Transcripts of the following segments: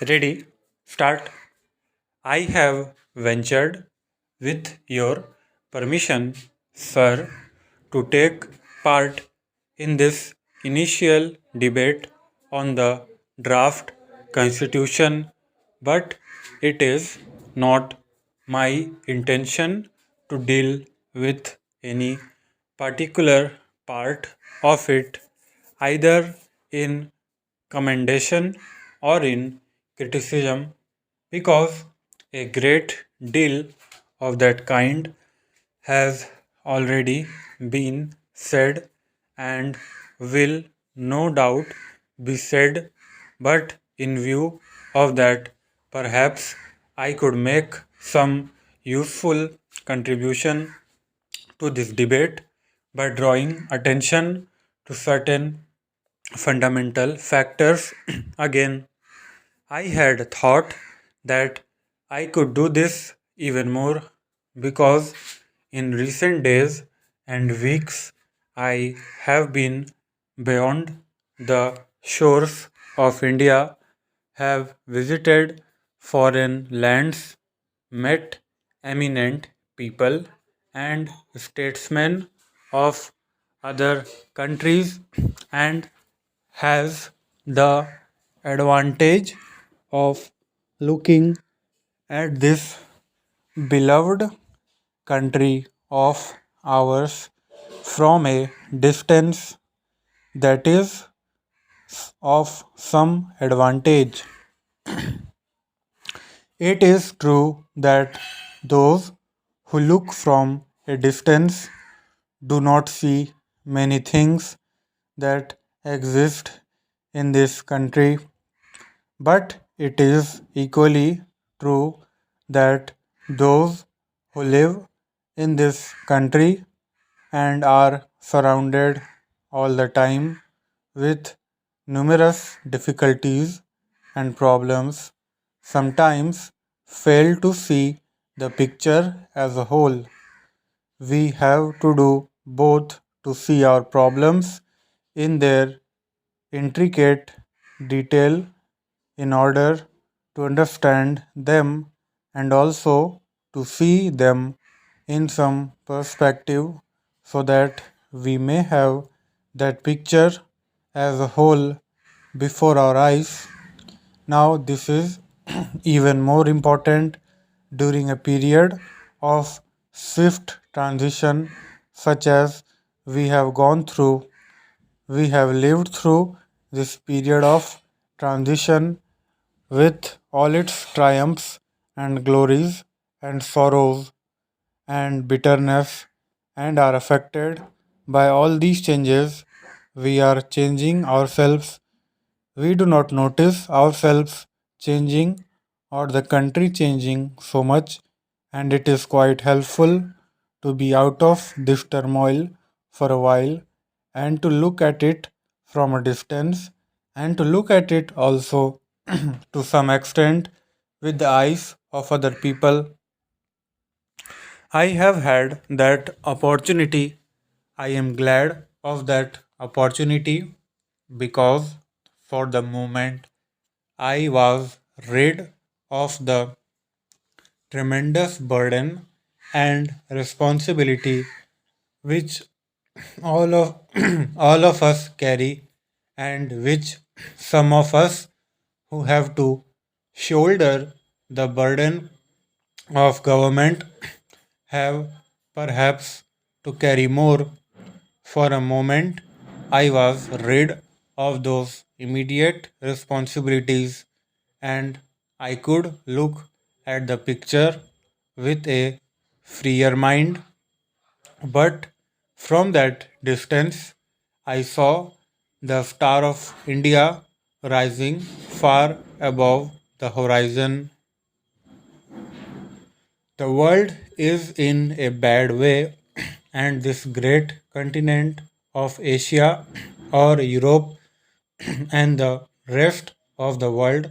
Ready? Start. I have ventured, with your permission, sir, to take part in this initial debate on the draft constitution, but it is not my intention to deal with any particular part of it, either in commendation or in criticism, because a great deal of that kind has already been said and will no doubt be said, but in view of that, perhaps I could make some useful contribution to this debate by drawing attention to certain fundamental factors. Again, I had thought that I could do this even more because in recent days and weeks I have been beyond the shores of India, have visited foreign lands, met eminent people and statesmen of other countries, and has the advantage of looking at this beloved country of ours from a distance, that is of some advantage. It is true that those who look from a distance do not see many things that exist in this country, but it is equally true that those who live in this country and are surrounded all the time with numerous difficulties and problems sometimes fail to see the picture as a whole. We have to do both to see our problems in their intricate detail in order to understand them and also to see them in some perspective so that we may have that picture as a whole before our eyes. Now, this is even more important during a period of swift transition such as we have gone through. We have lived through this period of transition with all its triumphs and glories and sorrows and bitterness, and are affected by all these changes. We are changing ourselves. We do not notice ourselves changing or the country changing so much, and it is quite helpful to be out of this turmoil for a while and to look at it from a distance and to look at it also to some extent with the eyes of other people. I have had that opportunity. I am glad of that opportunity because for the moment I was rid of the tremendous burden and responsibility which all of all of us carry, and which some of us who have to shoulder the burden of government have perhaps to carry more. For a moment I was rid of those immediate responsibilities, and I could look at the picture with a freer mind. But from that distance, I saw the star of India rising far above the horizon. The world is in a bad way, and this great continent of Asia or Europe and the rest of the world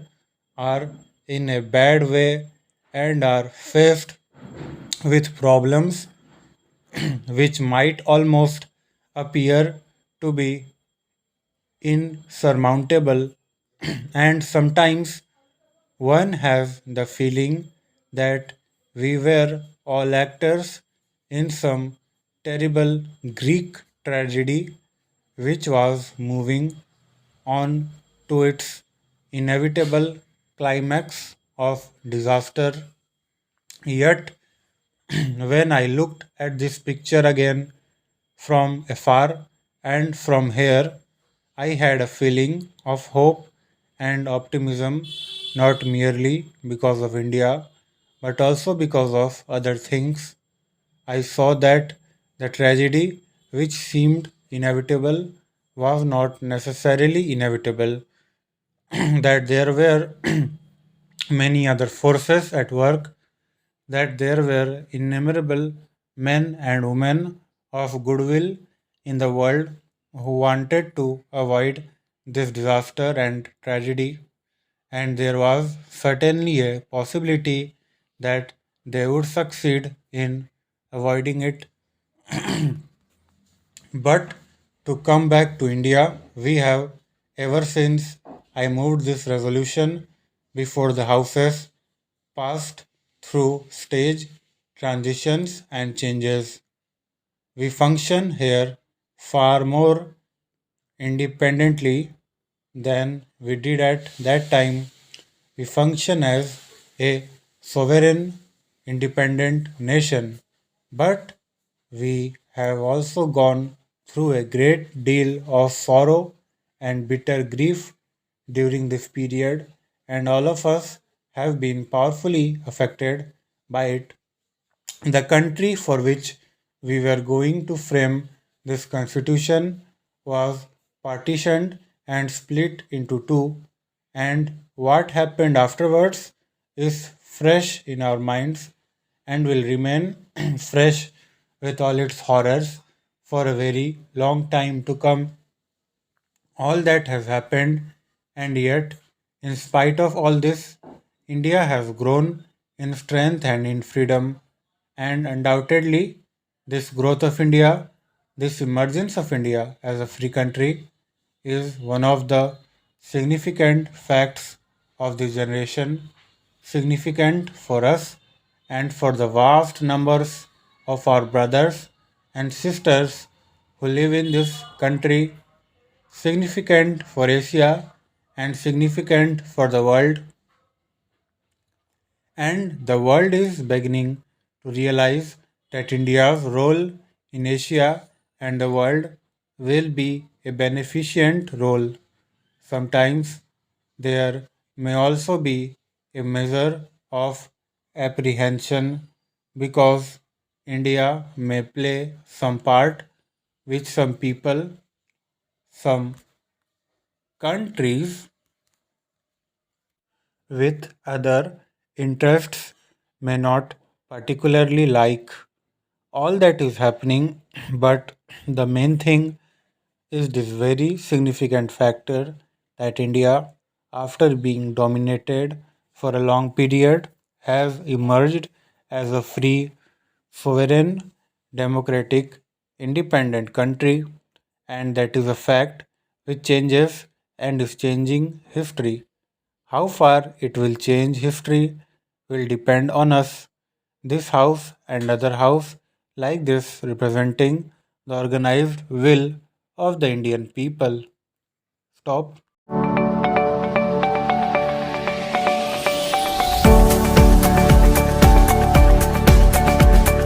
are in a bad way and are faced with problems which might almost appear to be insurmountable, and sometimes One has the feeling that we were all actors in some terrible Greek tragedy which was moving on to its inevitable climax of disaster. Yet, when I looked at this picture again from afar and from here, I had a feeling of hope and optimism, not merely because of India, but also because of other things. I saw that the tragedy, which seemed inevitable, was not necessarily inevitable, that there were many other forces at work, that there were innumerable men and women of goodwill in the world who wanted to avoid this disaster and tragedy, and there was certainly a possibility that they would succeed in avoiding it. But to come back to India, we have, ever since I moved this resolution before the houses, passed through stage transitions and changes. We function here far more independently than we did at that time. We function as a sovereign, independent nation, but we have also gone through a great deal of sorrow and bitter grief during this period, and all of us have been powerfully affected by it. The country for which we were going to frame this constitution was partitioned and split into two, and what happened afterwards is fresh in our minds and will remain fresh with all its horrors for a very long time to come. All that has happened, and yet, in spite of all this, India has grown in strength and in freedom. And undoubtedly, this growth of India, this emergence of India as a free country, is one of the significant facts of this generation, significant for us and for the vast numbers of our brothers and sisters who live in this country, significant for Asia and significant for the world. And the world is beginning to realize that India's role in Asia and the world will be a beneficent role. Sometimes there may also be a measure of apprehension because India may play some part which some people, some countries with other interests may not particularly like all that is happening, but the main thing is this very significant factor that India, after being dominated for a long period, has emerged as a free, sovereign, democratic, independent country, and that is a fact which changes and is changing history. How far it will change history will depend on us. This house and other house like this representing the organized will of the Indian people. Stop.